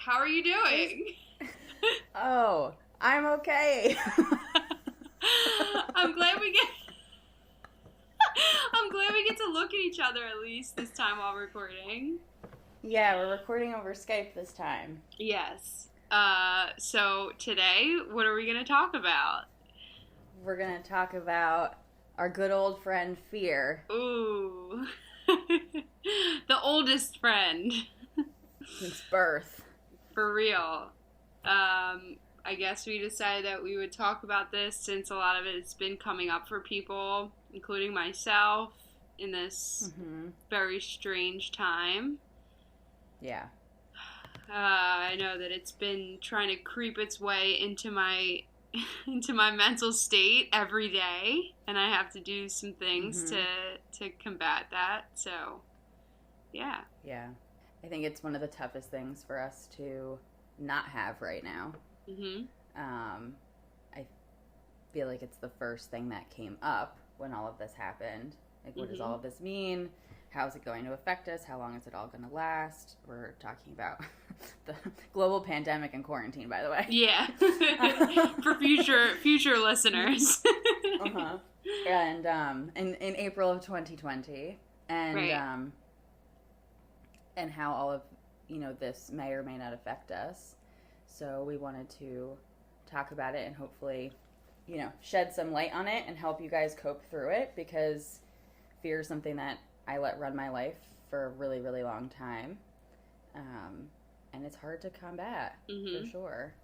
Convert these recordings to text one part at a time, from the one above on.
How are you doing? Oh, I'm okay. I'm glad we get I'm glad we get to look at each other at least this time while recording. Yeah, we're recording over Skype this time. Yes. So today, what are we going to talk about? We're going to talk about our good old friend Fear. Ooh. The oldest friend. Since birth. For real. I guess we decided that we would talk about this since a lot of it's been coming up for people, including myself, in this very strange time. Yeah. I know that it's been trying to creep its way into my mental state every day, and I have to do some things to combat that. So, yeah. Yeah. I think it's one of the toughest things for us to not have right now. I feel like it's the first thing that came up when all of this happened. Like, what does all of this mean? How is it going to affect us? How long is it all going to last? We're talking about the global pandemic and quarantine, by the way. Yeah. For future listeners. And in April of 2020, and right. And how all of this may or may not affect us. So we wanted to talk about it and hopefully shed some light on it and help you guys cope through it, because fear is something that I let run my life for a really, really long time. And it's hard to combat, for sure.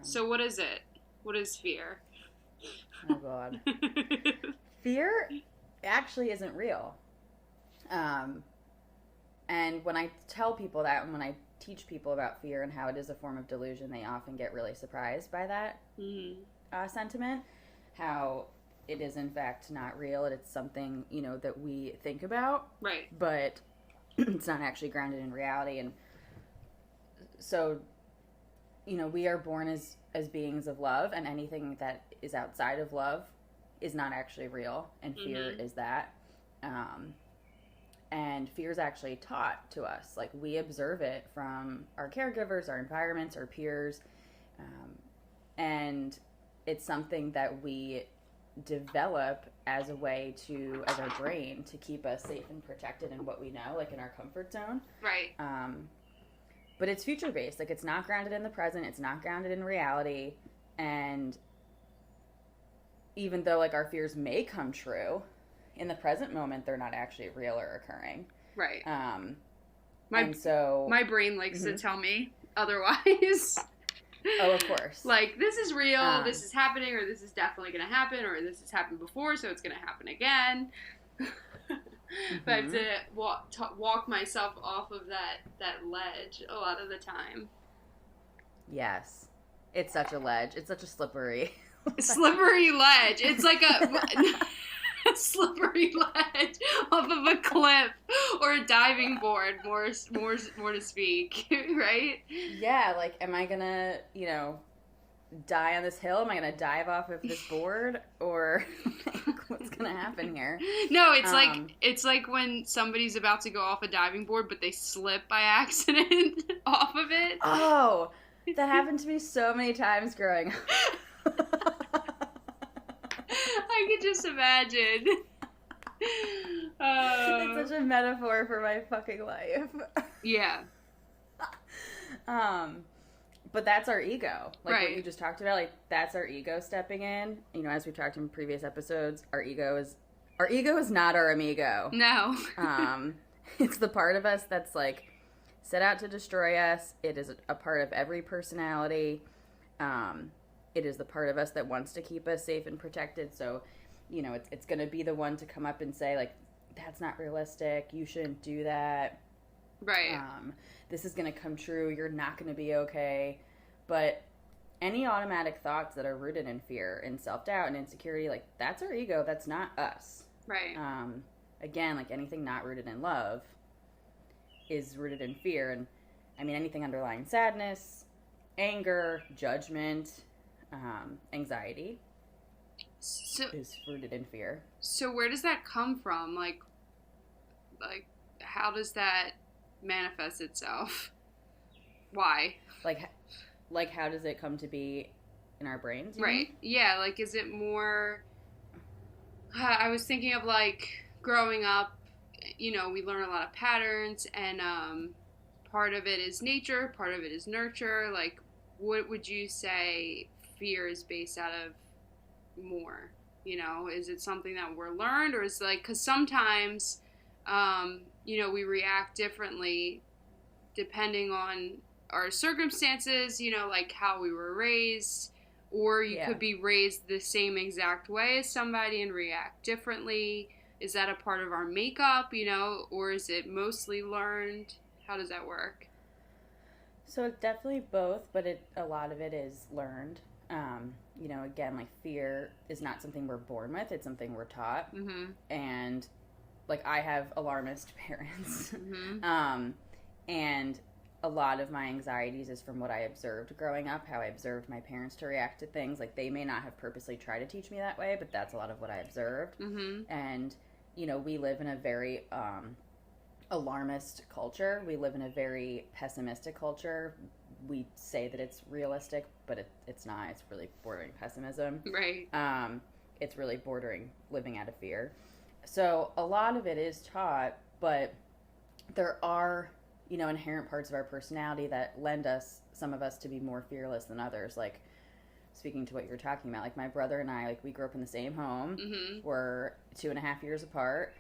So what is it? What is fear? Oh, God. Fear actually isn't real. And when I tell people that, and when I teach people about fear and how it is a form of delusion, they often get really surprised by that sentiment. How it is, in fact, not real. It's something, that we think about. Right. But it's not actually grounded in reality. And so, we are born as beings of love, and anything that is outside of love is not actually real. And fear is that. And fear is actually taught to us. Like, we observe it from our caregivers, our environments, our peers. And it's something that we develop as a way as our brain, to keep us safe and protected in what we know, like in our comfort zone. Right. But it's future-based. Like, it's not grounded in the present. It's not grounded in reality. And even though, like, our fears may come true, in the present moment, they're not actually real or occurring. Right. My brain likes to tell me otherwise. Oh, of course. Like, this is real, this is happening, or this is definitely going to happen, or this has happened before, so it's going to happen again. But I have to walk myself off of that ledge a lot of the time. Yes. It's such a ledge. It's such a slippery ledge. It's like a slippery ledge off of a cliff or a diving board, more to speak, right? Yeah, like, am I gonna, die on this hill? Am I gonna dive off of this board? Or what's gonna happen here? No, it's like when somebody's about to go off a diving board, but they slip by accident off of it. Oh, that happened to me so many times growing up. I could just imagine. It's such a metaphor for my fucking life. Yeah. But that's our ego. Like, right. What you just talked about, like, that's our ego stepping in. As we've talked in previous episodes, our ego is not our amigo. No. It's the part of us that's, like, set out to destroy us. It is a part of every personality. It is the part of us that wants to keep us safe and protected. So, it's going to be the one to come up and say, like, that's not realistic. You shouldn't do that. Right. This is going to come true. You're not going to be okay. But any automatic thoughts that are rooted in fear and self-doubt and insecurity, like, that's our ego. That's not us. Right. Again, like, anything not rooted in love is rooted in fear. And, I mean, anything underlying sadness, anger, judgment, anxiety is rooted in fear. So where does that come from? Like how does that manifest itself? why? Like how does it come to be in our brains? Right. Yeah, like, is it more... I was thinking of, like, growing up, you know, we learn a lot of patterns, and part of it is nature, part of it is nurture. Like, what would you say fear is based out of more? You know, is it something that we're learned, or is it like, because sometimes, you know, we react differently depending on our circumstances, you know, like how we were raised, or you could be raised the same exact way as somebody and react differently. Is that a part of our makeup, you know, or is it mostly learned? How does that work? So it's definitely both, but a lot of it is learned. You know, again, like fear is not something we're born with; it's something we're taught. Mm-hmm. And like I have alarmist parents, Mm-hmm. And a lot of my anxieties is from what I observed growing up, how I observed my parents to react to things. Like they may not have purposely tried to teach me that way, but that's a lot of what I observed. Mm-hmm. And you know, we live in a very alarmist culture. We live in a very pessimistic culture. We say that it's realistic, but it's not. It's really bordering pessimism. Right. It's really bordering living out of fear. So a lot of it is taught, but there are, you know, inherent parts of our personality that lend us, some of us, to be more fearless than others. Like, speaking to what you're talking about, like my brother and I, like we grew up in the same home. Mm-hmm. We're 2.5 years apart.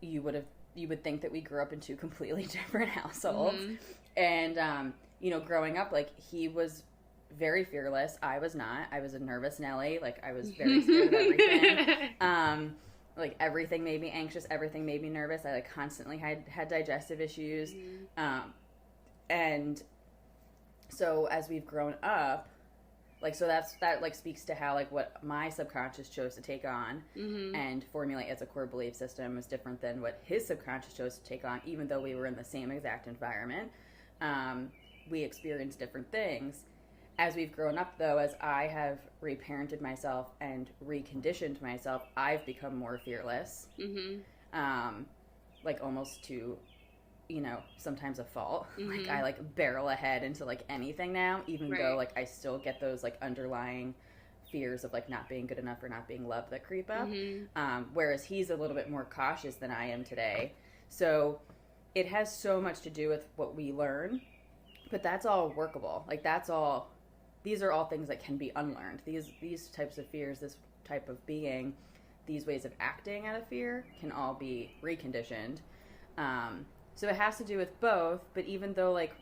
You would think that we grew up in two completely different households. Mm-hmm. And, you know, growing up, like, he was very fearless. I was not. I was a nervous Nelly. Like, I was very scared of everything. Like, everything made me anxious. Everything made me nervous. I, like, constantly had digestive issues. Mm-hmm. And so as we've grown up, like, so that like speaks to how, like, what my subconscious chose to take on Mm-hmm. and formulate as a core belief system is different than what his subconscious chose to take on, even though we were in the same exact environment. We experienced different things. As we've grown up, though, as I have reparented myself and reconditioned myself, I've become more fearless. Mm-hmm. Like, almost to, you know, sometimes a fault. Mm-hmm. Like, I, like, barrel ahead into, like, anything now, even Right. though, like, I still get those, like, underlying fears of, like, not being good enough or not being loved that creep up. Mm-hmm. Whereas he's a little bit more cautious than I am today. So it has so much to do with what we learn, but that's all workable. Like, these are all things that can be unlearned. These types of fears, this type of being, these ways of acting out of fear can all be reconditioned. So it has to do with both, but even though, like,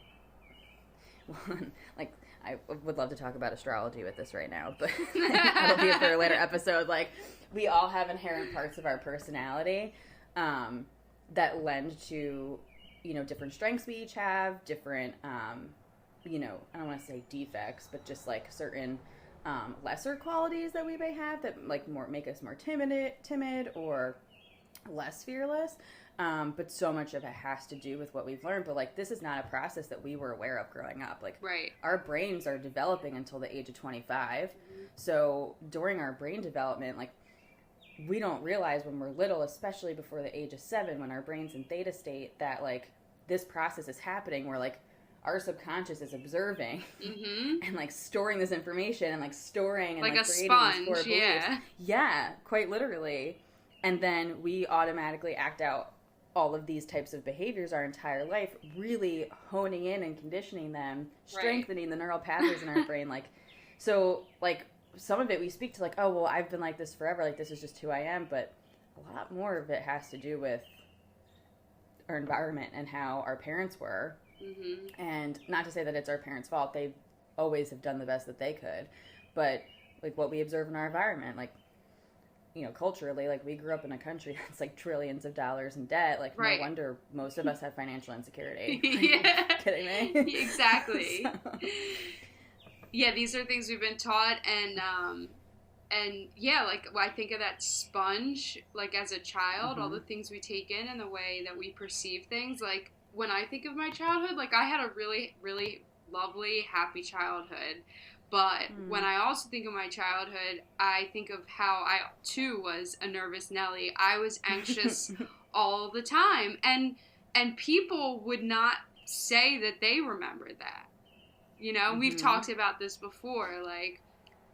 like, I would love to talk about astrology with this right now, but that'll be for a later episode. Like, we all have inherent parts of our personality that lend to, you know, different strengths we each have, different, you know, I don't want to say defects, but just, like, certain lesser qualities that we may have that, like, make us more timid or less fearless. But so much of it has to do with what we've learned. But, like, this is not a process that we were aware of growing up. Like, Right. our brains are developing until the age of 25. So during our brain development, like, we don't realize when we're little, especially before the age of 7, when our brain's in theta state, that, like, this process is happening where, like, our subconscious is observing Mm-hmm. and, like, storing this information and, like, storing and, Like like a creating sponge, these core beliefs. yeah. Yeah, quite literally. And then we automatically act out all of these types of behaviors our entire life, really honing in and conditioning them, strengthening the neural pathways in our brain. Like, so, like, some of it we speak to, like, oh, well, I've been like this forever, like, this is just who I am, but a lot more of it has to do with our environment and how our parents were. Mm-hmm. And not to say that it's our parents' fault, they always have done the best that they could, but, like, what we observe in our environment, like, you know, culturally, like, we grew up in a country that's, like, trillions of dollars in debt. Like, Right. No wonder most of us have financial insecurity. Yeah. Like, kidding me? Exactly. So, Yeah, these are things we've been taught, and yeah, like, I think of that sponge, like, as a child, all Mhm. the things we take in and the way that we perceive things. Like, when I think of my childhood, like, I had a really, really lovely, happy childhood. But when I also think of my childhood, I think of how I, too, was a nervous Nelly. I was anxious all the time. And people would not say that they remembered that. you know, we've talked about this before, like,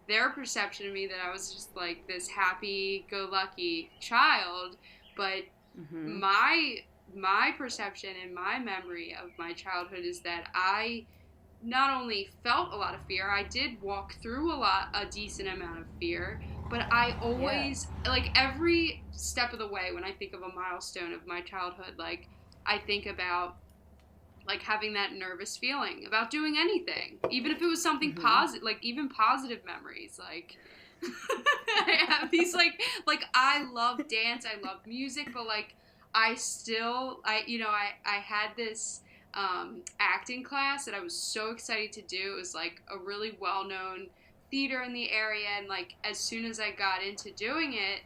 their perception of me that I was just, like, this happy-go-lucky child, but my perception and my memory of my childhood is that I not only felt a lot of fear, I did walk through a decent amount of fear, but I always, like, every step of the way when I think of a milestone of my childhood, like, I think about, like, having that nervous feeling about doing anything, even if it was something positive, like, even positive memories, like, I have these, like, I love dance, I love music, but, like, I had this acting class that I was so excited to do. It was, like, a really well-known theater in the area, and, like, as soon as I got into doing it,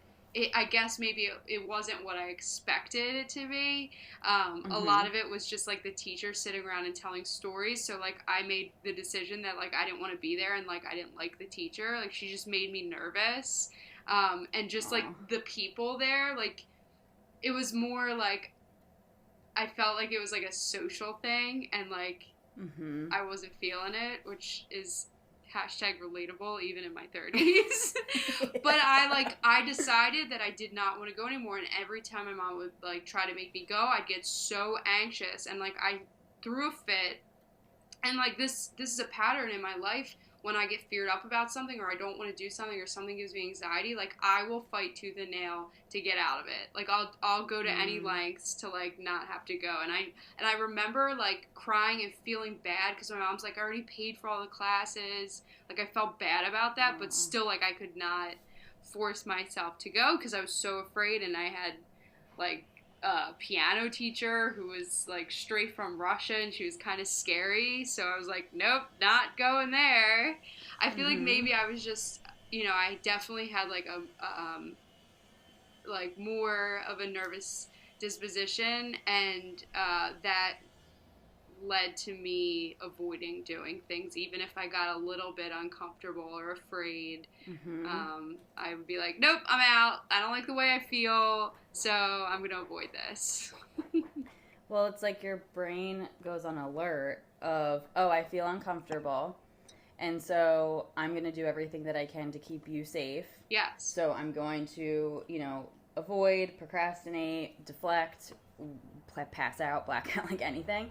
I guess maybe it wasn't what I expected it to be. A lot of it was just, like, the teacher sitting around and telling stories, so, like, I made the decision that, like, I didn't want to be there, and, like, I didn't like the teacher. Like, she just made me nervous. And just, like, the people there, like, it was more, like, I felt like it was, like, a social thing, and, like, I wasn't feeling it, which is #relatable even in my 30s. But I decided that I did not want to go anymore, and every time my mom would, like, try to make me go, I'd get so anxious, and, like, I threw a fit. And, like, this is a pattern in my life. When I get feared up about something, or I don't want to do something, or something gives me anxiety, like, I will fight tooth and nail to get out of it. Like, I'll go to any lengths to, like, not have to go. And I remember, like, crying and feeling bad because my mom's like, I already paid for all the classes. Like, I felt bad about that, but still, like, I could not force myself to go because I was so afraid. And I had, like, a piano teacher who was, like, straight from Russia, and she was kind of scary, so I was like, nope, not going there. I feel like maybe I was just, you know, I definitely had, like, like, more of a nervous disposition, and that led to me avoiding doing things, even if I got a little bit uncomfortable or afraid. I would be like, nope, I'm out. I don't like the way I feel, so I'm going to avoid this. Well, it's like your brain goes on alert of, oh, I feel uncomfortable, and so I'm going to do everything that I can to keep you safe. Yes. So I'm going to, you know, avoid, procrastinate, deflect, pass out, black out, like anything.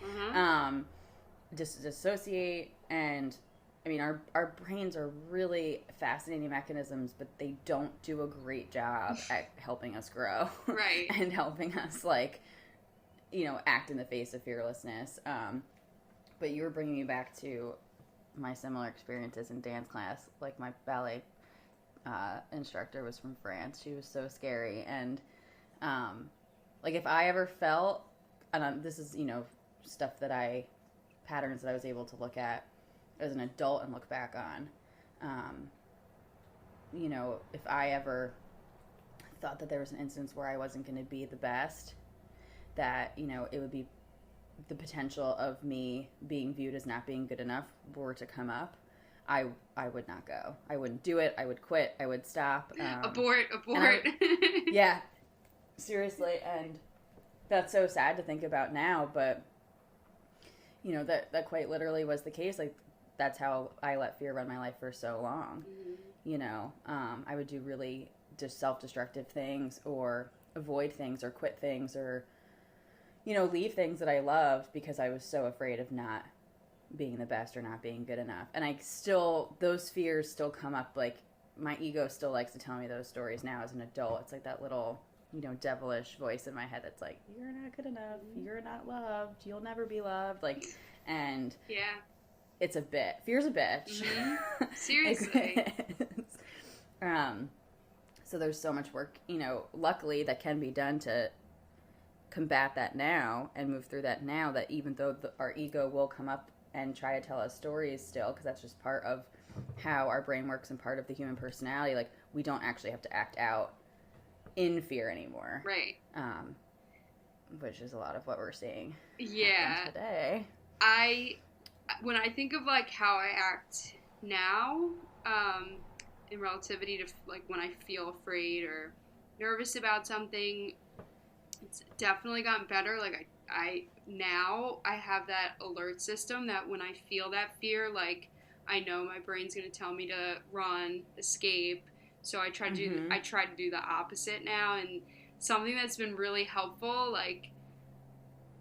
Dissociate, and I mean, our brains are really fascinating mechanisms, but they don't do a great job at helping us grow. Right. And helping us, like, you know, act in the face of fearlessness. But you were bringing me back to my similar experiences in dance class. Like, my ballet instructor was from France. She was so scary. And, like, if I ever felt, and this is, you know, patterns that I was able to look at as an adult and look back on. You know, if I ever thought that there was an instance where I wasn't going to be the best, that, you know, it would be the potential of me being viewed as not being good enough were to come up, I would not go. I wouldn't do it. I would quit. I would stop. Abort. Yeah, seriously. And that's so sad to think about now, but, you know, that quite literally was the case. Like, that's how I let fear run my life for so long. You know, I would do really just self-destructive things, or avoid things, or quit things, or, you know, leave things that I loved because I was so afraid of not being the best or not being good enough. And those fears still come up. Like, my ego still likes to tell me those stories now as an adult. It's like that little, you know, devilish voice in my head that's like, you're not good enough, you're not loved, you'll never be loved. Like, and yeah, it's a bit. Fear's a bitch. Seriously. So there's so much work, you know, luckily that can be done to combat that now and move through that now, that even though our ego will come up and try to tell us stories still, because that's just part of how our brain works and part of the human personality, like, we don't actually have to act out in fear anymore. Right. Which is a lot of what we're seeing today. When I think of, like, how I act now, in relativity to, like, when I feel afraid or nervous about something, it's definitely gotten better. Like, I have that alert system that when I feel that fear, like I know my brain's going to tell me to run, escape. So I try to do the opposite now. And something that's been really helpful, like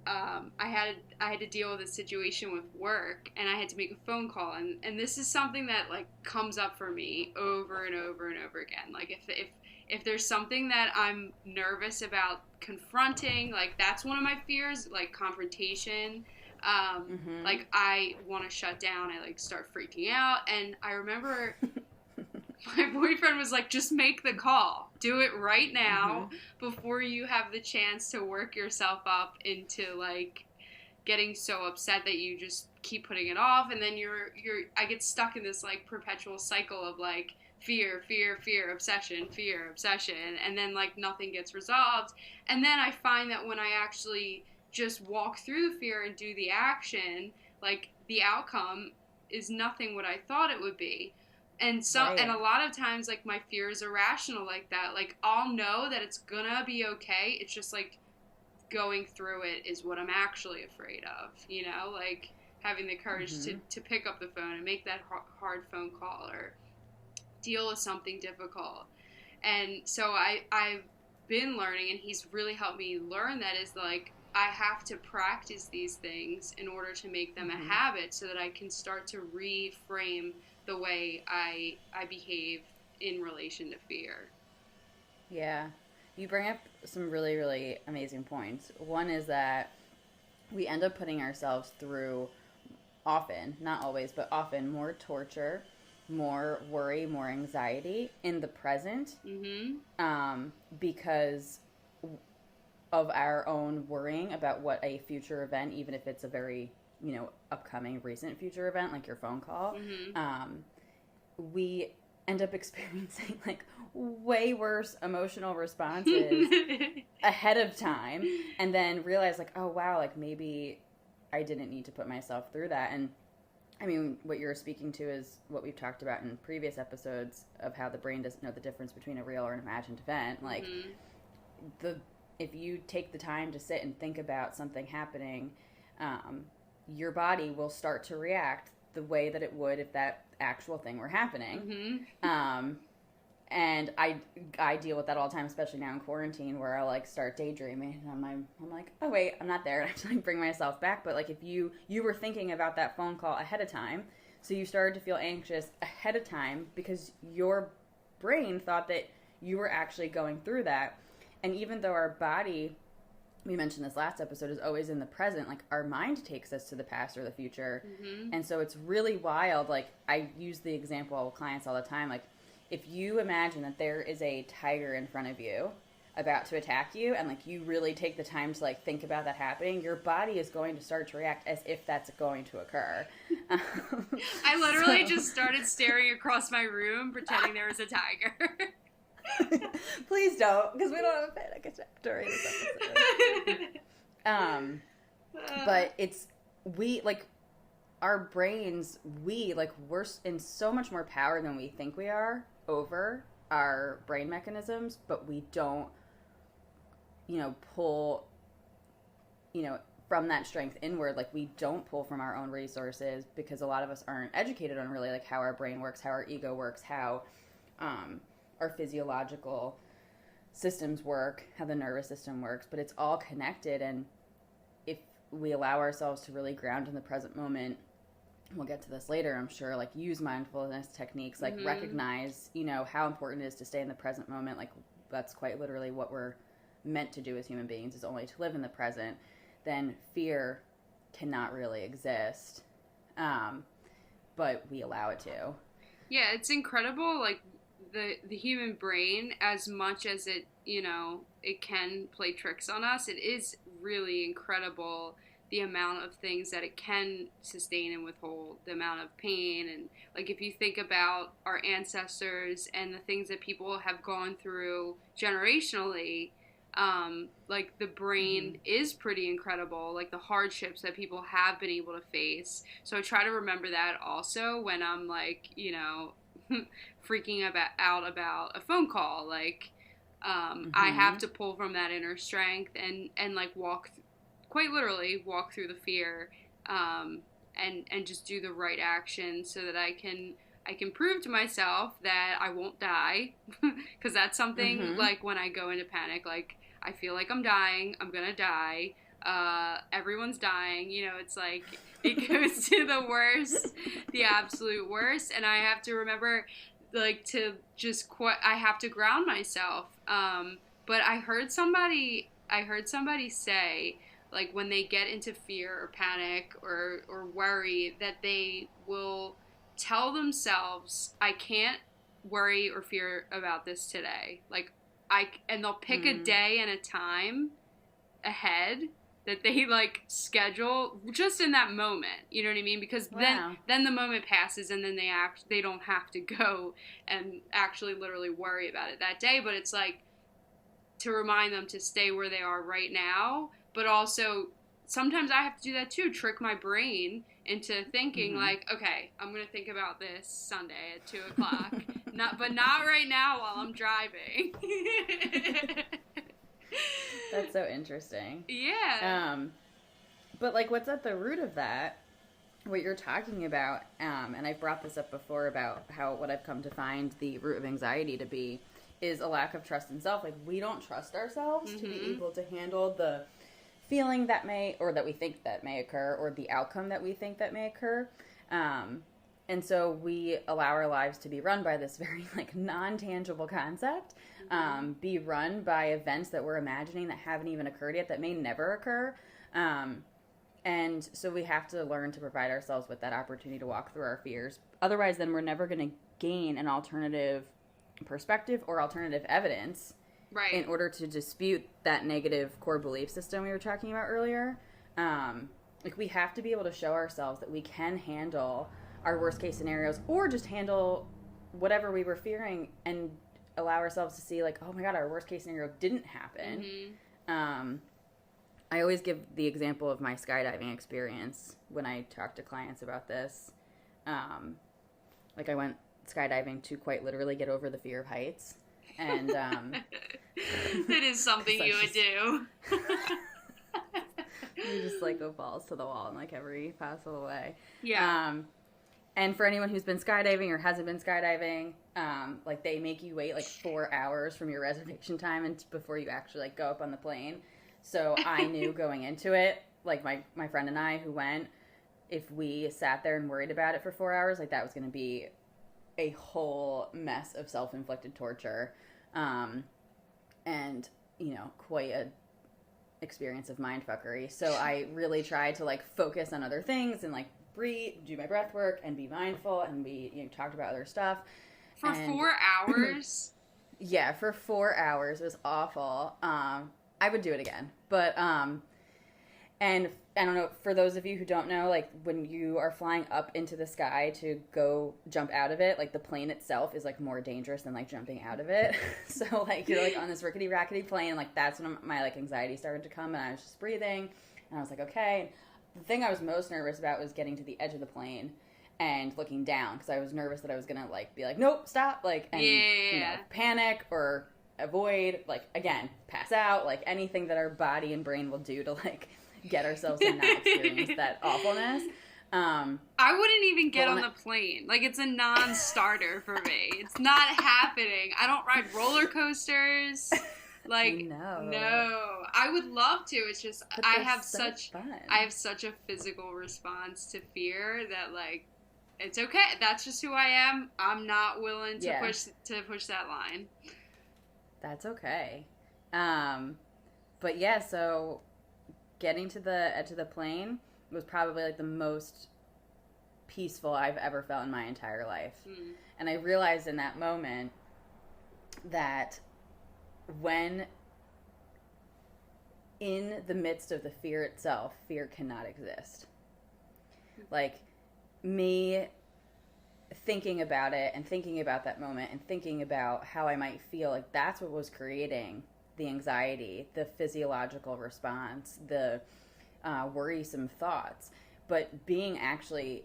I had to deal with a situation with work, and I had to make a phone call, and this is something that like comes up for me over and over and over again. Like if there's something that I'm nervous about confronting, like that's one of my fears, like confrontation. Like I want to shut down. I like start freaking out, and I remember my boyfriend was like, just make the call. Do it right now before you have the chance to work yourself up into like getting so upset that you just keep putting it off, and then I get stuck in this like perpetual cycle of like fear, obsession, and then like nothing gets resolved. And then I find that when I actually just walk through the fear and do the action, like the outcome is nothing what I thought it would be. And and a lot of times, like, my fear is irrational like that. Like, I'll know that it's gonna be okay. It's just, like, going through it is what I'm actually afraid of, you know? Like, having the courage to pick up the phone and make that hard phone call or deal with something difficult. And so I've been learning, and he's really helped me learn that is, like, I have to practice these things in order to make them a habit so that I can start to reframe the way I behave in relation to fear. Yeah. You bring up some really, really amazing points. One is that we end up putting ourselves through often, not always, but often more torture, more worry, more anxiety in the present because of our own worrying about what a future event, even if it's a very, you know, upcoming recent future event like your phone call, we end up experiencing like way worse emotional responses ahead of time, and then realize like, oh wow, like maybe I didn't need to put myself through that. And I mean, what you're speaking to is what we've talked about in previous episodes of how the brain doesn't know the difference between a real or an imagined event. Like if you take the time to sit and think about something happening, your body will start to react the way that it would if that actual thing were happening. And I deal with that all the time, especially now in quarantine, where I'll like start daydreaming, and I'm like, oh wait, I'm not there, and I have to like bring myself back. But like if you were thinking about that phone call ahead of time, so you started to feel anxious ahead of time because your brain thought that you were actually going through that. And even though our body, we mentioned this last episode, is always in the present, like our mind takes us to the past or the future. And so it's really wild. Like I use the example with clients all the time. Like if you imagine that there is a tiger in front of you about to attack you, and like you really take the time to like think about that happening, your body is going to start to react as if that's going to occur. I literally just started staring across my room pretending there was a tiger. Please don't, because we don't have a panic attack during this episode. But it's, we, like, our brains, we're in so much more power than we think we are over our brain mechanisms, but we don't, pull, from that strength inward. Like, we don't pull from our own resources because a lot of us aren't educated on really, like, how our brain works, how our ego works, how, our physiological systems work, how the nervous system works, but it's all connected. And if we allow ourselves to really ground in the present moment, we'll get to this later, I'm sure, like use mindfulness techniques, like recognize, how important it is to stay in the present moment. Like that's quite literally what we're meant to do as human beings, is only to live in the present. Then fear cannot really exist. But we allow it to. Yeah, it's incredible, like, the human brain, as much as it, it can play tricks on us, it is really incredible the amount of things that it can sustain and withhold, the amount of pain. And, like, if you think about our ancestors and the things that people have gone through generationally, like, the brain is pretty incredible, like, the hardships that people have been able to face. So I try to remember that also when I'm, like, freaking out about a phone call. Like, I have to pull from that inner strength and like walk quite literally walk through the fear, and just do the right action so that I can prove to myself that I won't die, because that's something, like, when I go into panic, like, I feel like I'm dying, I'm gonna die, everyone's dying, it's like, it goes to the worst, the absolute worst, and I have to remember, like, to just I have to ground myself, but I heard somebody say, like, when they get into fear or panic or worry, that they will tell themselves, I can't worry or fear about this today. Like, and they'll pick a day and a time ahead that they, like, schedule just in that moment. You know what I mean? Because then the moment passes, and then they don't have to go and actually literally worry about it that day. But it's like, to remind them to stay where they are right now, but also sometimes I have to do that too, trick my brain into thinking, like, okay, I'm going to think about this Sunday at 2:00, but not right now while I'm driving. That's so interesting. Yeah. But, like, what's at the root of that, what you're talking about, and I've brought this up before about what I've come to find the root of anxiety to be, is a lack of trust in self. Like, we don't trust ourselves to be able to handle the feeling that we think that may occur, or the outcome that we think that may occur. And so we allow our lives to be run by this very, like, non-tangible concept, be run by events that we're imagining that haven't even occurred yet, that may never occur. And so we have to learn to provide ourselves with that opportunity to walk through our fears. Otherwise, then we're never going to gain an alternative perspective or alternative evidence, right, in order to dispute that negative core belief system we were talking about earlier. Like, we have to be able to show ourselves that we can handle our worst case scenarios, or just handle whatever we were fearing, and allow ourselves to see, like, oh my god, our worst case scenario didn't happen. I always give the example of my skydiving experience when I talk to clients about this. Like, I went skydiving to quite literally get over the fear of heights, and it is something you would do. You just, like, go balls to the wall in, like, every possible way. Yeah. And for anyone who's been skydiving or hasn't been skydiving, like, they make you wait, like, 4 hours from your reservation time and before you actually, like, go up on the plane. So I knew going into it, like, my friend and I who went, if we sat there and worried about it for 4 hours, like, that was going to be a whole mess of self-inflicted torture, and, quite a experience of mindfuckery. So I really tried to, like, focus on other things and, like, breathe, do my breath work, and be mindful, and we talked about other stuff. For 4 hours? Yeah, for 4 hours. It was awful. I would do it again. But, and I don't know, for those of you who don't know, like, when you are flying up into the sky to go jump out of it, like, the plane itself is, like, more dangerous than, like, jumping out of it. So, like, you're, like, on this rickety-rackety plane, like, that's when my, like, anxiety started to come, and I was just breathing, and I was like, okay. The thing I was most nervous about was getting to the edge of the plane and looking down, because I was nervous that I was going to, like, be like, nope, stop, like, and, panic or avoid, like, again, pass out, like, anything that our body and brain will do to, like, get ourselves to not experience that awfulness. I wouldn't even get on the plane. Like, it's a non-starter for me. It's not happening. I don't ride roller coasters. Like, no. I would love to. It's just, I have such a physical response to fear that, like, it's okay. That's just who I am. I'm not willing to push that line. That's okay. But yeah, so getting to the edge of the plane was probably, like, the most peaceful I've ever felt in my entire life. And I realized in that moment that when in the midst of the fear itself, fear cannot exist. Like, me thinking about it and thinking about that moment and thinking about how I might feel, like, that's what was creating the anxiety, the physiological response, the worrisome thoughts. But being actually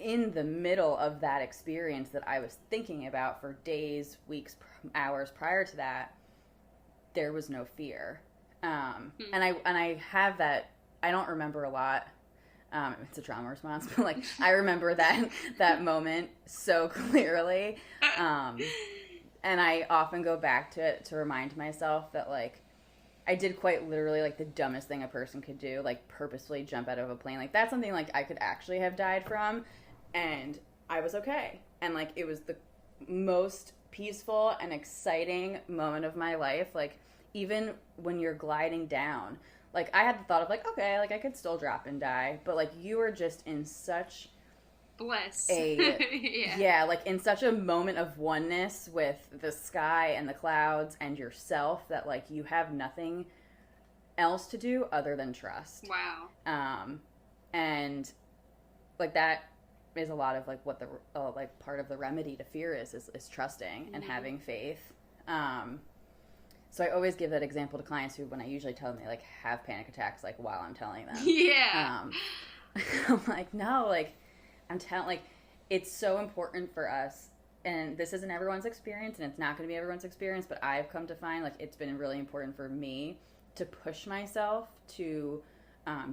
in the middle of that experience that I was thinking about for days, weeks, hours prior to that, there was no fear. And I have that, I don't remember a lot. It's a trauma response, but like I remember that moment so clearly. And I often go back to it to remind myself that like I did quite literally like the dumbest thing a person could do, like purposefully jump out of a plane. Like that's something like I could actually have died from, and I was okay. And like it was the most peaceful and exciting moment of my life. Like even when you're gliding down, like I had the thought of like, okay, like I could still drop and die, but like you were just in such bliss. Yeah, like in such a moment of oneness with the sky and the clouds and yourself that like you have nothing else to do other than trust. Wow. And like that is a lot of like what the like part of the remedy to fear is trusting and having faith. So I always give that example to clients who, when I usually tell them they like have panic attacks, like while I'm telling them. Yeah. I'm like, no, like I'm telling, like it's so important for us, and this isn't everyone's experience, and it's not going to be everyone's experience, but I've come to find like it's been really important for me to push myself to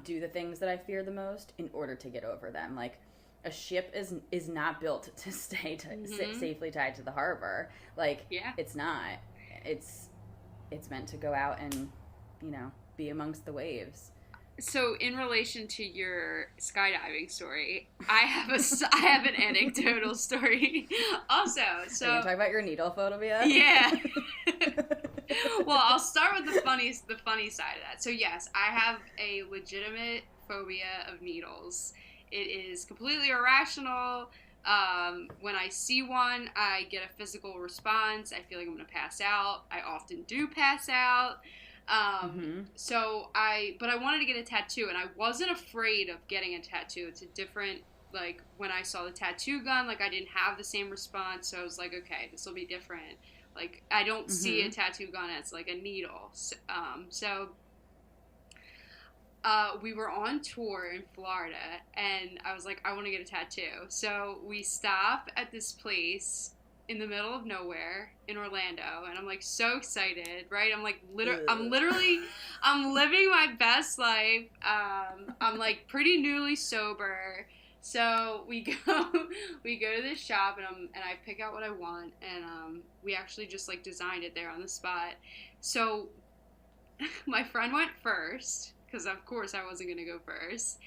do the things that I fear the most in order to get over them. Like a ship is not built to stay safely tied to the harbor. Like it's not. It's meant to go out and, you know, be amongst the waves. So, in relation to your skydiving story, I have an anecdotal story also. So, are you talk about your needle phobia? Yeah. Well, I'll start with the funny side of that. So, yes, I have a legitimate phobia of needles. It is completely irrational. When I see one, I get a physical response. I feel like I'm going to pass out. I often do pass out. But I wanted to get a tattoo, and I wasn't afraid of getting a tattoo. It's a different, like, when I saw the tattoo gun, like, I didn't have the same response, so I was like, okay, this will be different. Like, I don't see a tattoo gun as, like, a needle. We were on tour in Florida, and I was like, I want to get a tattoo. So we stop at this place in the middle of nowhere in Orlando, and I'm like so excited, right? I'm like I'm living my best life. I'm like pretty newly sober. So we go to this shop, and I pick out what I want, and we actually just like designed it there on the spot. So my friend went first, because of course I wasn't going to go first.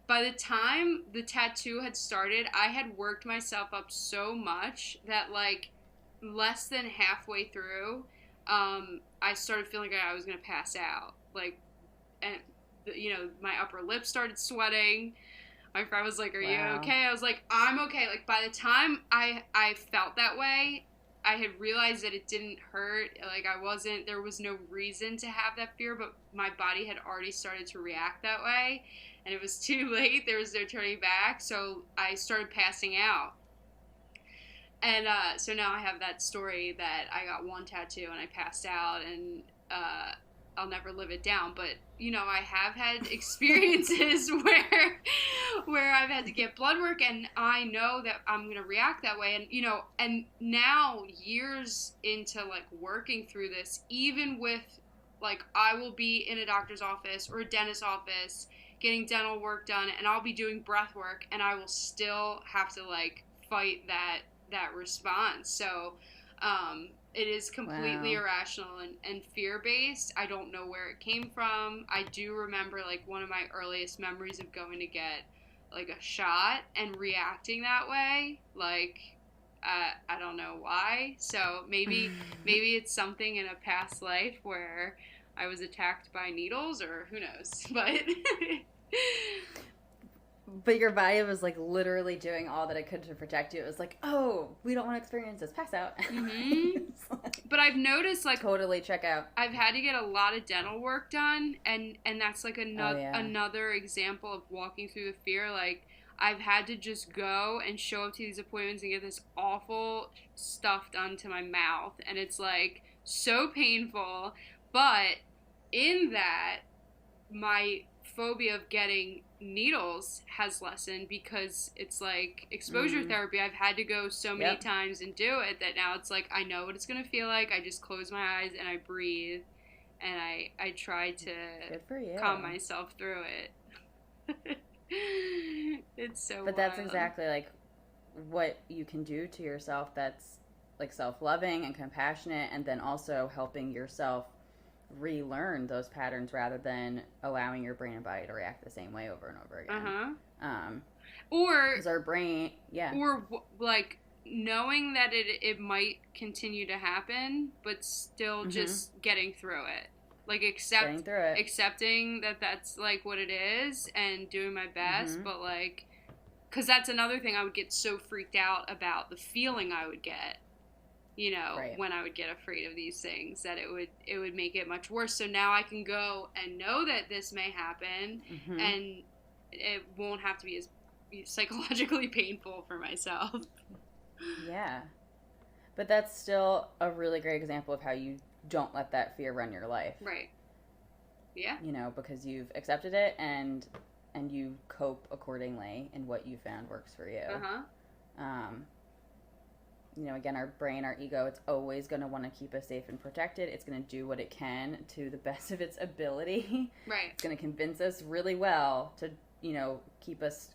By the time the tattoo had started, I had worked myself up so much that, like, less than halfway through, I started feeling like I was going to pass out. Like, and, you know, my upper lip started sweating. My friend was like, are you okay? I was like, I'm okay. Like, by the time I felt that way, I had realized that it didn't hurt. Like, there was no reason to have that fear, but my body had already started to react that way. And it was too late. There was no turning back. So I started passing out. And so now I have that story that I got one tattoo and I passed out, and I'll never live it down. But, you know, I have had experiences where I've had to get blood work, and I know that I'm going to react that way. And, you know, and now years into, like, working through this, even with, like, I will be in a doctor's office or a dentist's office getting dental work done, and I'll be doing breath work, and I will still have to, like, fight that response. So it is completely irrational and fear-based. I don't know where it came from. I do remember, like, one of my earliest memories of going to get, like, a shot and reacting that way. Like, I don't know why. So maybe it's something in a past life where I was attacked by needles, or who knows. But your body was like literally doing all that it could to protect you. It was like, oh, we don't want to experience this. Pass out. But I've noticed, like, totally check out. I've had to get a lot of dental work done, and that's like another example of walking through the fear. Like, I've had to just go and show up to these appointments and get this awful stuff done to my mouth, and it's like so painful. But in that, my phobia of getting needles has lessened, because it's like exposure therapy. I've had to go so many times and do it that now it's like I know what it's going to feel like. I just close my eyes and I breathe, and I try to calm myself through it. It's so But that's wild. exactly like what you can do to yourself that's like self-loving and compassionate, and then also helping yourself relearn those patterns rather than allowing your brain and body to react the same way over and over again. Um, Or because our brain, yeah. like knowing that it might continue to happen, but still just getting through it. Like Getting through it. accepting that that's like what it is and doing my best, but like, because that's another thing, I would get so freaked out about the feeling I would get, you know, Right. when I would get afraid of these things, that it would make it much worse. So now I can go and know that this may happen, and it won't have to be as psychologically painful for myself. Yeah. But that's still a really great example of how you don't let that fear run your life. Right. Yeah. You know, because you've accepted it and you cope accordingly in what you found works for you. You know, again, our brain, our ego, it's always going to want to keep us safe and protected. It's going to do what it can to the best of its ability. Right. It's going to convince us really well to, you know, keep us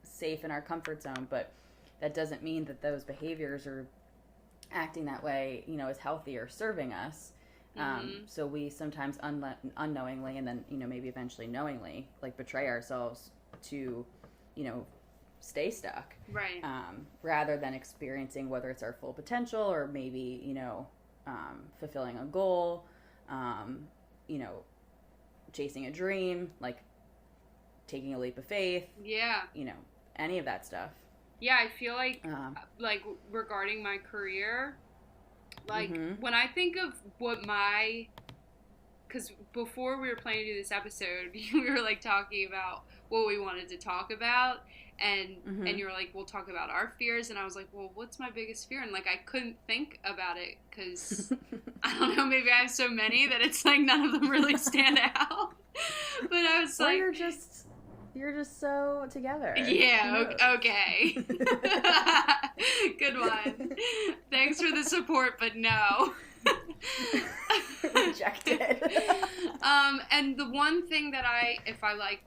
safe in our comfort zone. But that doesn't mean that those behaviors or acting that way, you know, is healthy or serving us. So we sometimes unknowingly, and then, you know, maybe eventually knowingly, like betray ourselves to, you know, stay stuck. Right. Rather than experiencing whether it's our full potential or maybe, you know, fulfilling a goal, you know, chasing a dream, like taking a leap of faith. Yeah. You know, any of that stuff. Yeah, I feel like regarding my career, like when I think of what because before we were planning to do this episode, we were like talking about what we wanted to talk about, and you were like, we'll talk about our fears, and I was like, well, what's my biggest fear? And like I couldn't think about it because I don't know, maybe I have so many that it's like none of them really stand out. But I was like, you're just so together. Yeah, okay. Good one. Thanks for the support, but no. Rejected. And the one thing that I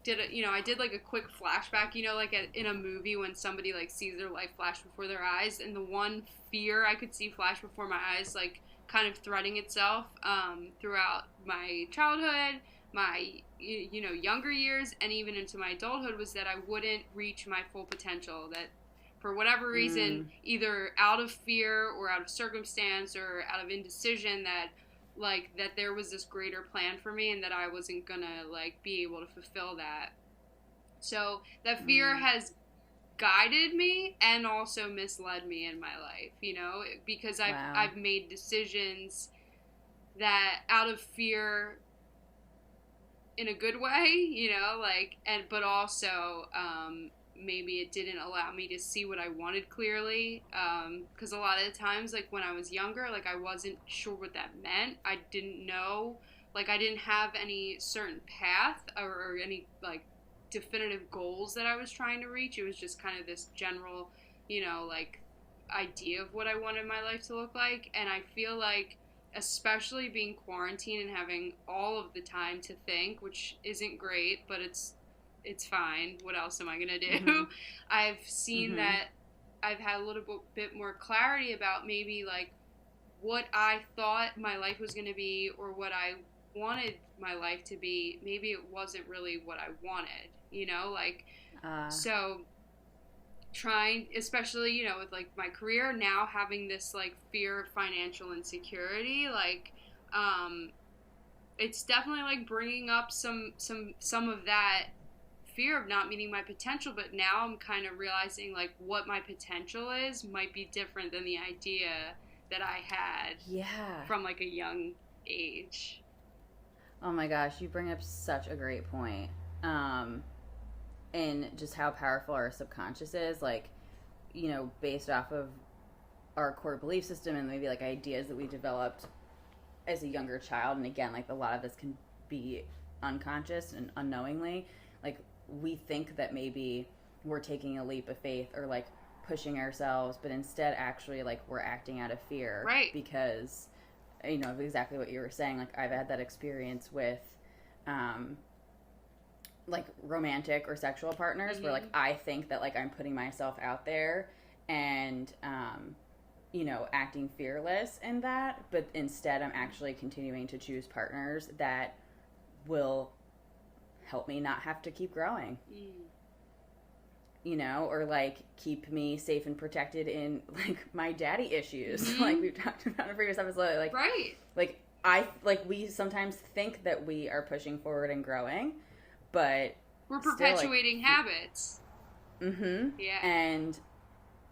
did like a quick flashback, you know, like in a movie when somebody like sees their life flash before their eyes, and the one fear I could see flash before my eyes, like kind of threading itself throughout my childhood, my younger years, and even into my adulthood, was that I wouldn't reach my full potential, that for whatever reason, either out of fear or out of circumstance or out of indecision, that there was this greater plan for me and that I wasn't gonna like be able to fulfill that. So that fear has guided me and also misled me in my life, you know, because I've made decisions that out of fear, in a good way, you know, like, but also maybe it didn't allow me to see what I wanted clearly, because a lot of the times, like when I was younger, like I wasn't sure what that meant. I didn't know, like I didn't have any certain path or any like definitive goals that I was trying to reach. It was just kind of this general, you know, like idea of what I wanted my life to look like. And I feel like, especially being quarantined and having all of the time to think, which isn't great, but it's fine. What else am I gonna do? I've seen that I've had a little bit more clarity about maybe like what I thought my life was gonna be, or what I wanted my life to be. Maybe it wasn't really what I wanted, you know, like so trying, especially, you know, with like my career now, having this like fear of financial insecurity, like it's definitely like bringing up some of that fear of not meeting my potential. But now I'm kind of realizing like what my potential is might be different than the idea that I had from like a young age. Oh my gosh, you bring up such a great point. And just how powerful our subconscious is, like, you know, based off of our core belief system and maybe like ideas that we developed as a younger child. And again, like a lot of this can be unconscious and unknowingly. Like we think that maybe we're taking a leap of faith or like pushing ourselves, but instead actually like we're acting out of fear. Right. Because, you know, exactly what you were saying. Like I've had that experience with, like romantic or sexual partners where like I think that like I'm putting myself out there and you know, acting fearless in that, but instead I'm actually continuing to choose partners that will help me not have to keep growing. You know, or like keep me safe and protected in like my daddy issues. Like we've talked about in a previous episode. Like we sometimes think that we are pushing forward and growing, but we're perpetuating habits. Yeah. And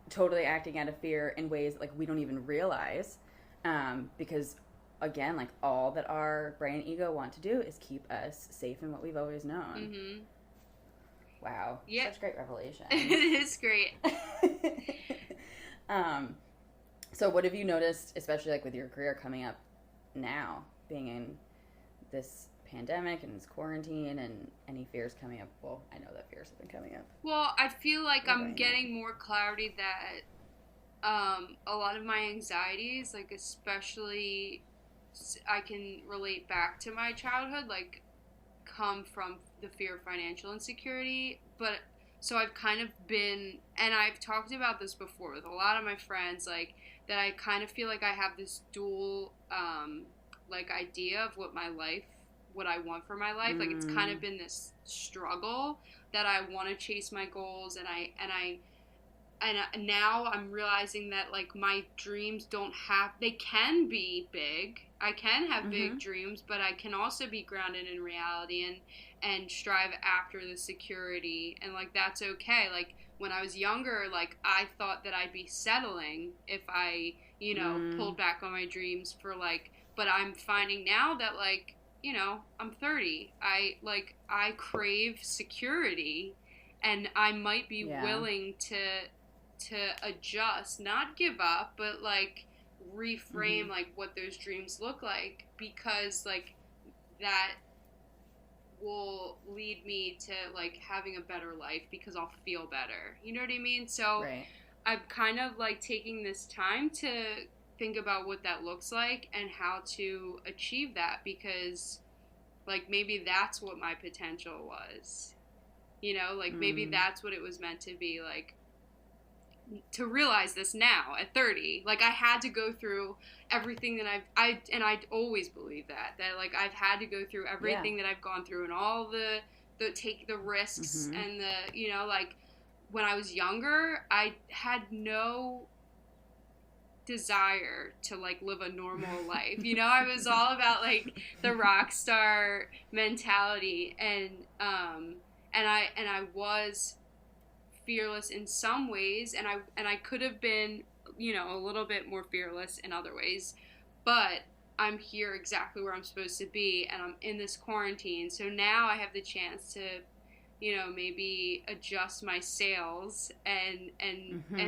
totally acting out of fear in ways like we don't even realize, because again, like all that our brain and ego want to do is keep us safe in what we've always known. Wow. Yeah. Such great revelation. It is great. So what have you noticed, especially like with your career coming up now, being in this pandemic and this quarantine, and any fears coming up? Well, I know that fears have been coming up. Well, I feel like I'm getting more clarity that a lot of my anxieties, like especially I can relate back to my childhood, like come from the fear of financial insecurity. But so I've kind of been, and I've talked about this before with a lot of my friends, like that I kind of feel like I have this dual like idea of what I want for my life. Like it's kind of been this struggle that I want to chase my goals, and now I'm realizing that like my dreams they can be big. I can have big dreams, but I can also be grounded in reality and strive after the security, and like that's okay. Like when I was younger, like I thought that I'd be settling if I, you know, pulled back on my dreams for like, but I'm finding now that like, you know, I'm 30. I crave security, and I might be willing to adjust, not give up, but like reframe like what those dreams look like, because like that will lead me to like having a better life because I'll feel better. You know what I mean? So I'm kind of like taking this time to think about what that looks like and how to achieve that, because like maybe that's what my potential was. You know, like maybe that's what it was meant to be, like to realize this now at 30. Like I had to go through everything that I always believe that like I've had to go through everything that I've gone through, and all the take the risks and the, you know, like when I was younger, I had no desire to like live a normal life. You know, I was all about like the rock star mentality, and I was fearless in some ways, and I could have been, you know, a little bit more fearless in other ways, but I'm here exactly where I'm supposed to be, and I'm in this quarantine, so now I have the chance to, you know, maybe adjust my sails and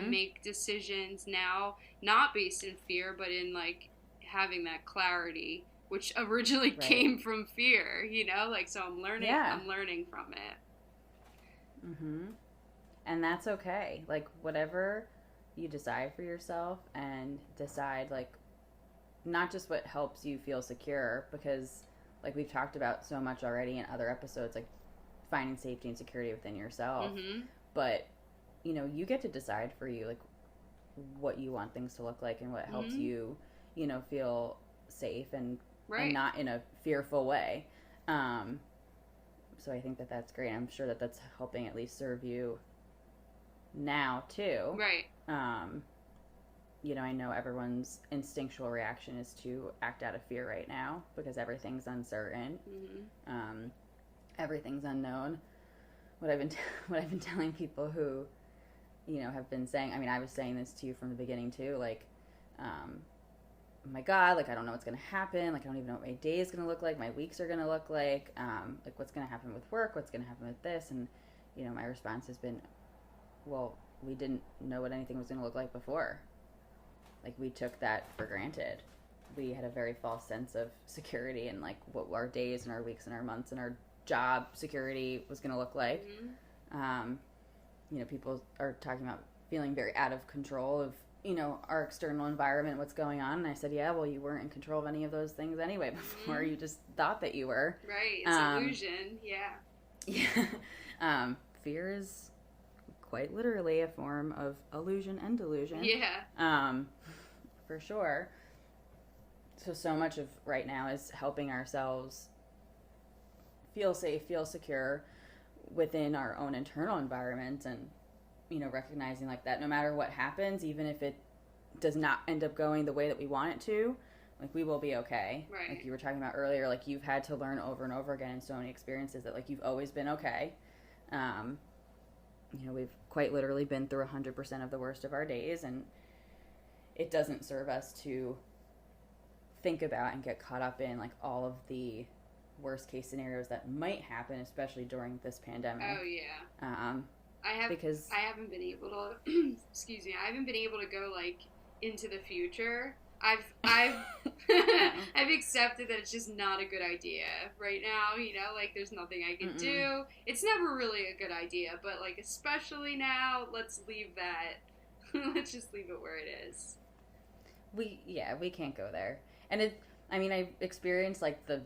make decisions now, not based in fear, but in like having that clarity, which originally came from fear, you know, like, so I'm learning from it. And that's okay. Like whatever you decide for yourself, and decide like not just what helps you feel secure, because like we've talked about so much already in other episodes, like finding safety and security within yourself, but you know, you get to decide for you like what you want things to look like and what helps you, you know, feel safe and not in a fearful way. So I think that that's great. I'm sure that that's helping at least serve you now too. You know, I know everyone's instinctual reaction is to act out of fear right now because everything's uncertain. Everything's unknown. What I've been telling people who, you know, have been saying, I mean, I was saying this to you from the beginning too, like, oh my God, like, I don't know what's going to happen. Like, I don't even know what my day is going to look like. My weeks are going to look like what's going to happen with work, what's going to happen with this. And, you know, my response has been, well, we didn't know what anything was going to look like before. Like, we took that for granted. We had a very false sense of security and, like, what our days and our weeks and our months and our job security was going to look like. You know, people are talking about feeling very out of control of, you know, our external environment, what's going on. And I said, yeah, well, you weren't in control of any of those things anyway before. You just thought that you were. Right. It's illusion. Yeah. Yeah. Fear is quite literally a form of illusion and delusion. Yeah. For sure. So much of right now is helping ourselves feel safe, feel secure within our own internal environment, and, recognizing like that no matter what happens, even if it does not end up going the way that we want it to, like, we will be okay. Right. Like you were talking about earlier, like, you've had to learn over and over again in so many experiences that, like, you've always been okay. We've quite literally been through 100% of the worst of our days, and it doesn't serve us to think about and get caught up in, like, all of the worst case scenarios that might happen, especially during this pandemic. Oh, yeah. I haven't been able to, excuse me, I haven't been able to go, like, into the future. I've I've accepted that it's just not a good idea right now, like, there's nothing I can do. It's never really a good idea, but, like, especially now, let's leave that, let's just leave it where it is. We can't go there. And I've experienced, like, the,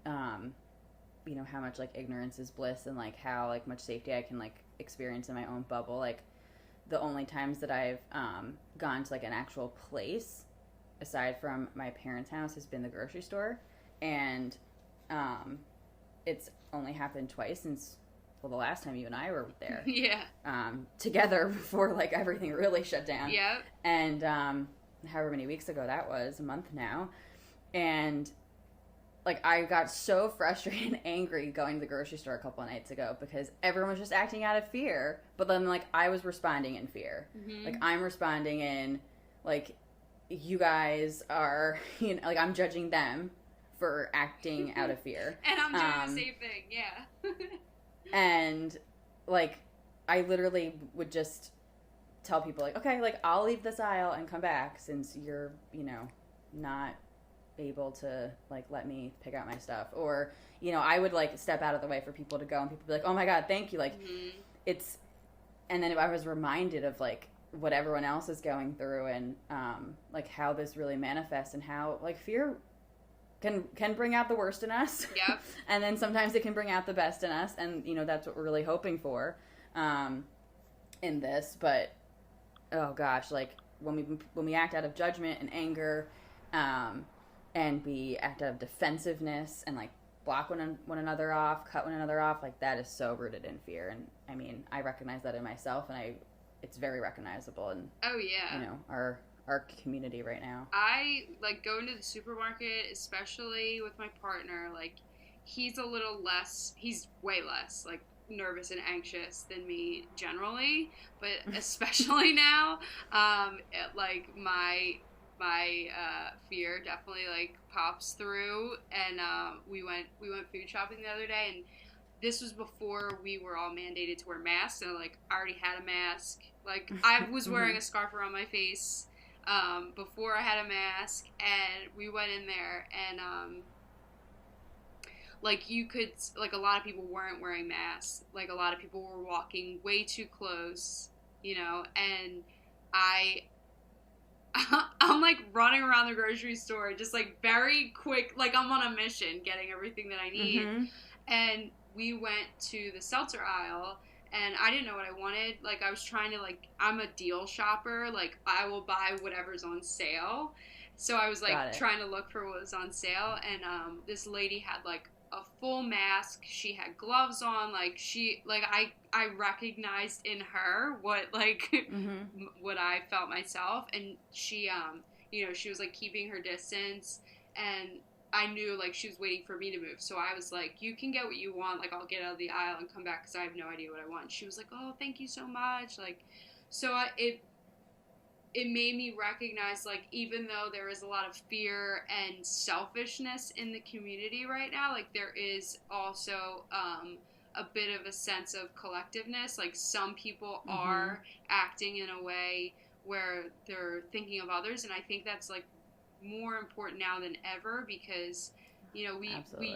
how much, like, ignorance is bliss, and, like, how, like, much safety I can, like, experience in my own bubble. Like, the only times that I've gone to, like, an actual place aside from my parents' house has been the grocery store, and it's only happened twice since, well, the last time you and I were there. Yeah. Together before, like, everything really shut down. Yep. And however many weeks ago that was, a month now, and, like, I got so frustrated and angry going to the grocery store a couple of nights ago because everyone was just acting out of fear, but then, like, I was responding in fear. Mm-hmm. Like, I'm responding in, like, you guys are, like, I'm judging them for acting out of fear. And I'm doing the same thing, yeah. And, like, I literally would just tell people, like, okay, like, I'll leave this aisle and come back since you're, not able to, like, let me pick out my stuff. Or, I would, like, step out of the way for people to go, and people would be like, oh my God, thank you. Like, it's, and then I was reminded of, like, what everyone else is going through, and like, how this really manifests, and how, like, fear can bring out the worst in us. Yep. And then sometimes it can bring out the best in us, and that's what we're really hoping for in this. But oh gosh, like, when we act out of judgment and anger, and we act out of defensiveness and, like, block one another off, cut one another off, like, that is so rooted in fear. And I recognize that in myself, and it's very recognizable in, oh yeah, our community right now. I, like, going to the supermarket, especially with my partner, like, he's way less, like, nervous and anxious than me generally, but especially now, like, my fear definitely, like, pops through, and we went food shopping the other day, and this was before we were all mandated to wear masks, and, like, I already had a mask. Like, I was wearing a scarf around my face before I had a mask, and we went in there, and like, you could, like, a lot of people weren't wearing masks. Like, a lot of people were walking way too close, and I'm, like, running around the grocery store, just, like, very quick, like, I'm on a mission, getting everything that I need. Mm-hmm. And we went to the seltzer aisle, and I didn't know what I wanted. Like, I was trying to, like, I'm a deal shopper. Like, I will buy whatever's on sale. So I was, like, trying to look for what was on sale, and this lady had, like, a full mask. She had gloves on. Like, I recognized in her what, like, mm-hmm. what I felt myself. And she, she was, like, keeping her distance, and I knew, like, she was waiting for me to move. So I was like, you can get what you want. Like, I'll get out of the aisle and come back because I have no idea what I want. She was like, oh, thank you so much. Like, so it made me recognize, like, even though there is a lot of fear and selfishness in the community right now, like, there is also a bit of a sense of collectiveness. Like, some people mm-hmm. are acting in a way where they're thinking of others, and I think that's, like, more important now than ever, because we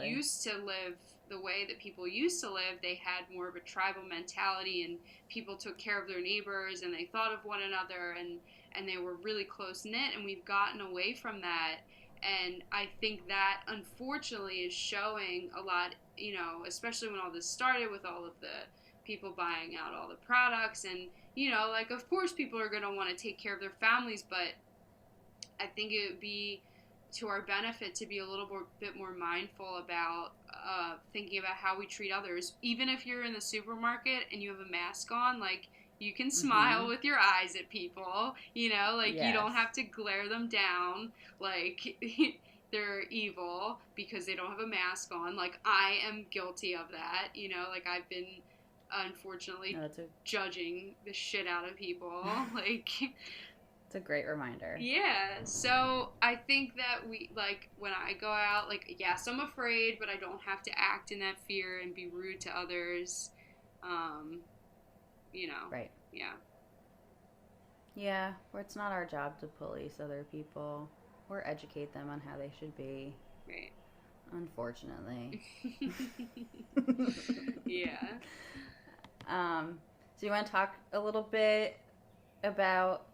used to live the way that people used to live. They had more of a tribal mentality, and people took care of their neighbors, and they thought of one another, and they were really close knit, and we've gotten away from that. And I think that unfortunately is showing a lot, especially when all this started with all of the people buying out all the products. And, like, of course people are going to want to take care of their families, but I think it would be to our benefit to be a little bit more mindful about thinking about how we treat others. Even if you're in the supermarket and you have a mask on, like, you can smile with your eyes at people, like, you don't have to glare them down like they're evil because they don't have a mask on. Like, I am guilty of that, like, I've been unfortunately judging the shit out of people. Like, it's a great reminder. Yeah, so I think that we, like, when I go out, like, yes, I'm afraid, but I don't have to act in that fear and be rude to others. Right. Yeah. Yeah, where it's not our job to police other people or educate them on how they should be. Right. Unfortunately. Yeah. So you want to talk a little bit about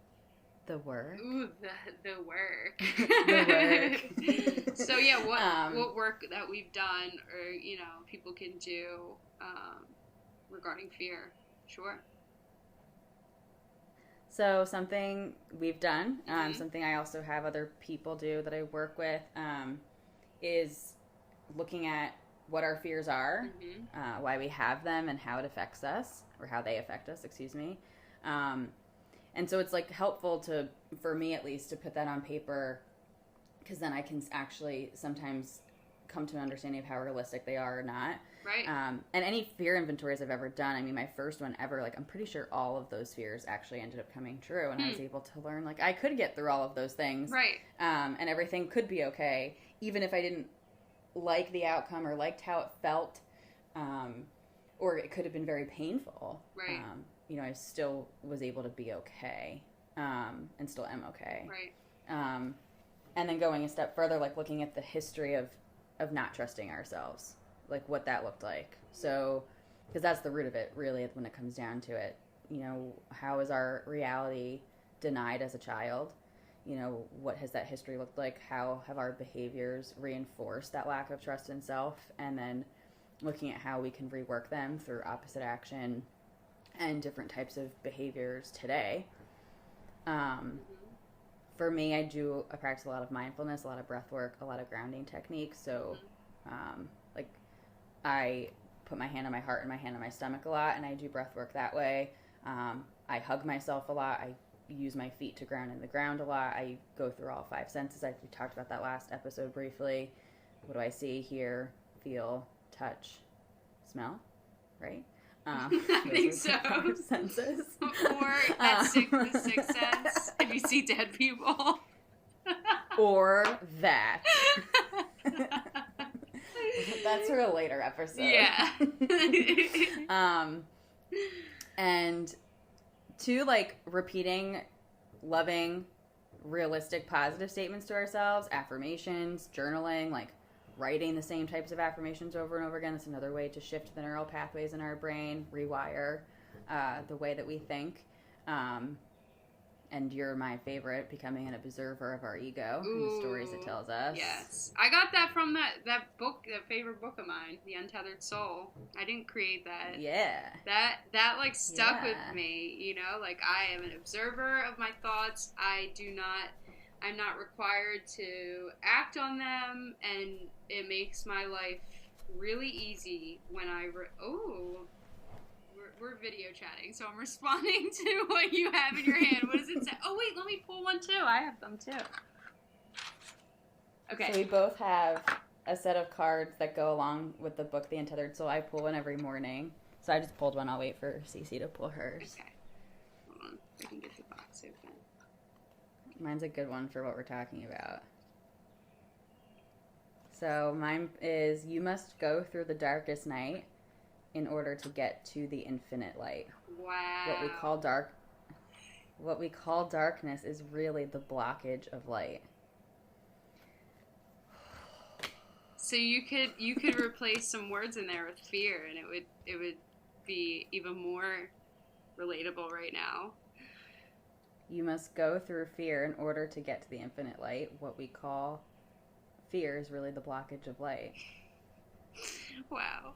the work? Ooh, the work. The work. So yeah, what work that we've done or, people can do regarding fear. Sure. So something we've done, something I also have other people do that I work with, is looking at what our fears are, why we have them, and how it affects us, or how they affect us, excuse me. And so it's, like, helpful for me at least, to put that on paper, because then I can actually sometimes come to an understanding of how realistic they are or not. Right. And any fear inventories I've ever done, I mean, my first one ever, like, I'm pretty sure all of those fears actually ended up coming true, and I was able to learn, like, I could get through all of those things. Right. And everything could be okay, even if I didn't like the outcome or liked how it felt, or it could have been very painful. Right. I still was able to be okay, and still am okay. Right. And then going a step further, like, looking at the history of not trusting ourselves, like, what that looked like. So, because that's the root of it, really, when it comes down to it. How is our reality denied as a child? What has that history looked like? How have our behaviors reinforced that lack of trust in self? And then looking at how we can rework them through opposite action and different types of behaviors today. For me, I practice a lot of mindfulness, a lot of breath work, a lot of grounding techniques. So, like, I put my hand on my heart and my hand on my stomach a lot, and I do breath work that way. I hug myself a lot. I use my feet to ground in the ground a lot. I go through all 5 senses. We talked about that last episode briefly. What do I see, hear, feel, touch, smell? Right? I think so. 5 senses. Or the sixth sense, if you see dead people. Or that. That's for a later episode. Yeah. And 2, like, repeating loving, realistic, positive statements to ourselves, affirmations, journaling, like, writing the same types of affirmations over and over again. That's another way to shift the neural pathways in our brain, rewire the way that we think. And you're my favorite, becoming an observer of our ego and the stories it tells us. Yes. I got that from that book, that favorite book of mine, The Untethered Soul. I didn't create that. Yeah. That like stuck with me, like, I am an observer of my thoughts. I'm not required to act on them, and it makes my life really easy when we're video chatting, so I'm responding to what you have in your hand. What does it say? Oh, wait, let me pull one too. I have them too. Okay. So we both have a set of cards that go along with the book, The Untethered Soul. I pull one every morning. So I just pulled one. I'll wait for Cece to pull hers. Okay. Hold on. I can get the box open. Mine's a good one for what we're talking about. So mine is, you must go through the darkest night in order to get to the infinite light. Wow. What we call darkness is really the blockage of light. So you could replace some words in there with fear, and it would be even more relatable right now. You must go through fear in order to get to the infinite light, what we call fear is really the blockage of light. Wow.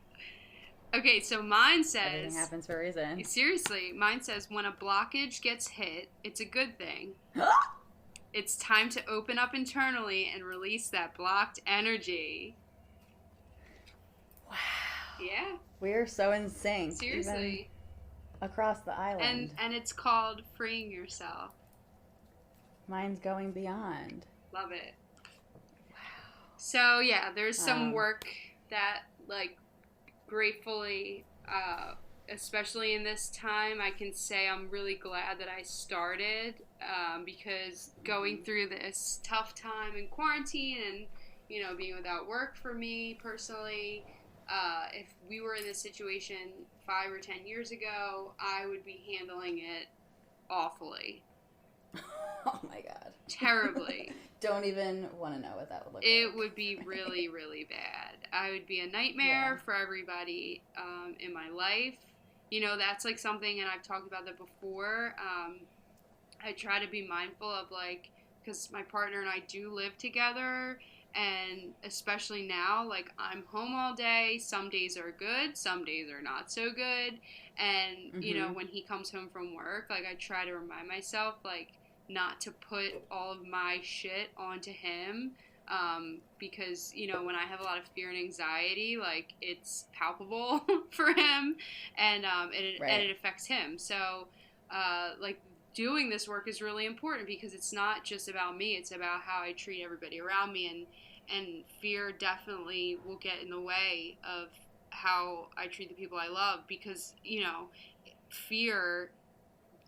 Okay, so mine says... Everything happens for a reason. Seriously, mine says, when a blockage gets hit, it's a good thing. It's time to open up internally and release that blocked energy. Wow. Yeah. We are so in sync. Seriously. Even across the island. And it's called freeing yourself. Mine's going beyond. Love it. Wow. So, yeah, there's some work that, like, gratefully, especially in this time, I can say I'm really glad that I started, because going through this tough time in quarantine and, you know, being without work for me personally, if we were in this situation 5 or 10 years ago, I would be handling it awfully. Oh my god. Terribly. Don't even want to know what that would look like. It would be really, really bad. I would be a nightmare for everybody in my life. You know, that's like something, and I've talked about that before. I try to be mindful of, like, because my partner and I do live together, and especially now, like, I'm home all day. Some days are good, some days are not so good. And, you know, when he comes home from work, like, I try to remind myself, like, not to put all of my shit onto him, because, you know, when I have a lot of fear and anxiety, like, it's palpable for him, and it affects him. So, like, doing this work is really important because it's not just about me, it's about how I treat everybody around me, and fear definitely will get in the way of how I treat the people I love, because, you know, fear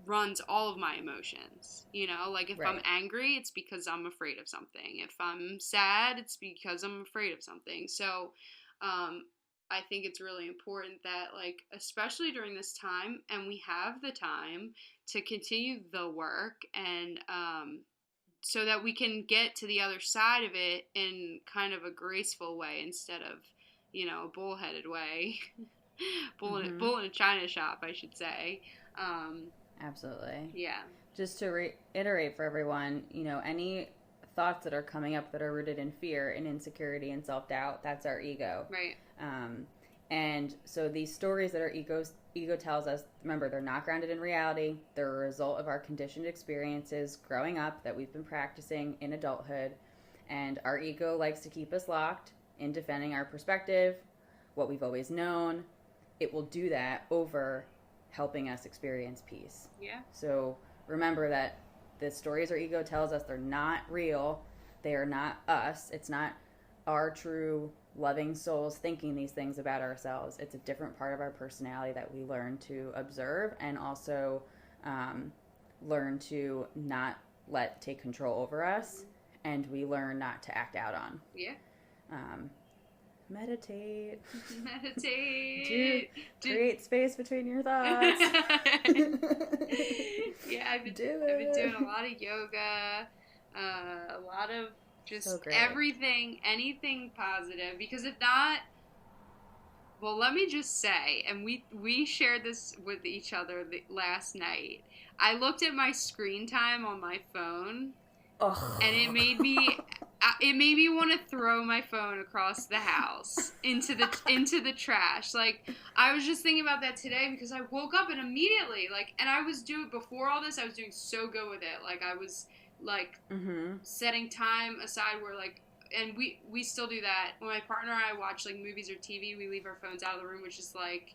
runs all of my emotions. You know, like, if I'm angry, it's because I'm afraid of something. If I'm sad, it's because I'm afraid of something. So I think it's really important that, like, especially during this time, and we have the time to continue the work, and so that we can get to the other side of it in kind of a graceful way instead of, you know, a bullheaded way. bull in a china shop, I should say. Absolutely. Yeah. Just to reiterate for everyone, you know, any thoughts that are coming up that are rooted in fear and insecurity and self-doubt, that's our ego. Right. And so these stories that our ego tells us, remember, they're not grounded in reality. They're a result of our conditioned experiences growing up that we've been practicing in adulthood. And our ego likes to keep us locked in defending our perspective, what we've always known. It will do that over helping us experience peace. Yeah. So remember that the stories our ego tells us, they're not real. They are not us. It's not our true loving souls thinking these things about ourselves. It's a different part of our personality that we learn to observe and also learn to not let take control over us, and we learn not to act out on. Yeah. Meditate. Meditate. Create space between your thoughts. Yeah, I've been doing a lot of yoga, a lot of just everything, anything positive. Because if not, well, let me just say, and we shared this with each other last night. I looked at my screen time on my phone, and it made me want to throw my phone across the house into the trash. Like, I was just thinking about that today because I woke up and immediately, like, and I was doing, before all this, I was doing so good with it. Like, I was, like, setting time aside where, like, and we still do that. When my partner and I watch, like, movies or TV, we leave our phones out of the room, which is, like,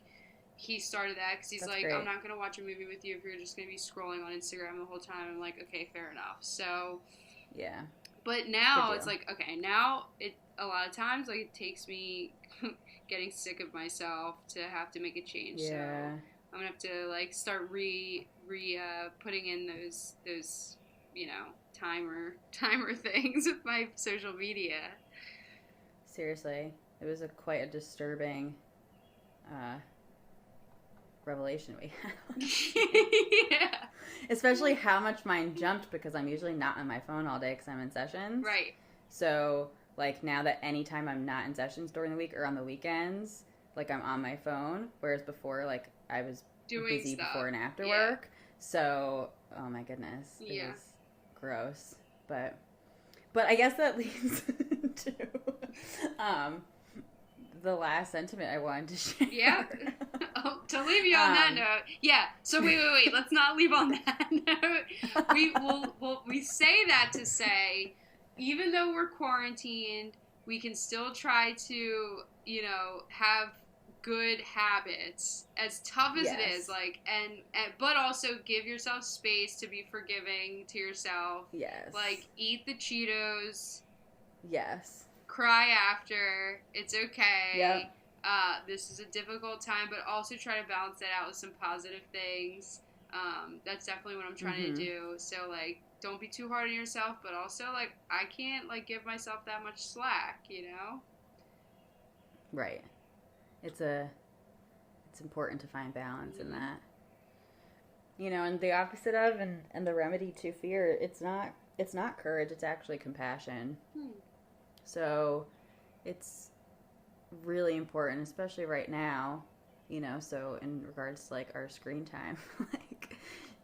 he started that because he's That's like, great. I'm not going to watch a movie with you if you're just going to be scrolling on Instagram the whole time. I'm like, okay, fair enough. So, yeah. But now it's like, okay, now a lot of times, like, it takes me getting sick of myself to have to make a change. Yeah. So I'm going to have to, like, start putting in those, you know, timer things with my social media. Seriously. It was quite a disturbing revelation we had. Yeah. Especially how much mine jumped because I'm usually not on my phone all day because I'm in sessions. Right. So, like, now that anytime I'm not in sessions during the week or on the weekends, like, I'm on my phone, whereas before, like, I was doing busy stuff before and after work. So, oh my goodness. It was gross. But I guess that leads to the last sentiment I wanted to share. Yeah. Oh, to leave you on that note. Yeah. So wait. Let's not leave on that note. We say that to say, even though we're quarantined, we can still try to, have good habits, as tough as it is, like, and but also give yourself space to be forgiving to yourself. Yes. Like, eat the Cheetos. Yes. Cry after. It's okay. Yep. This is a difficult time, but also try to balance that out with some positive things. That's definitely what I'm trying to do. So, like, don't be too hard on yourself, but also, like, I can't, like, give myself that much slack, Right. It's important to find balance in that. And the opposite of and the remedy to fear, it's not courage, it's actually compassion. So it's really important, especially right now, so in regards to, like, our screen time, like,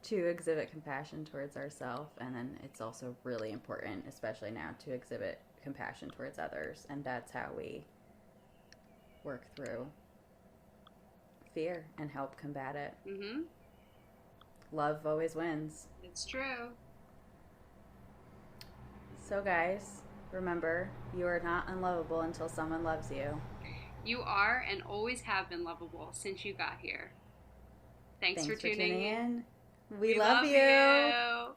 to exhibit compassion towards ourselves. And then it's also really important, especially now, to exhibit compassion towards others. And that's how we work through fear and help combat it. Love always wins. It's true. So, guys, remember, you are not unlovable until someone loves you. You are and always have been lovable since you got here. Thanks for tuning in. We love you.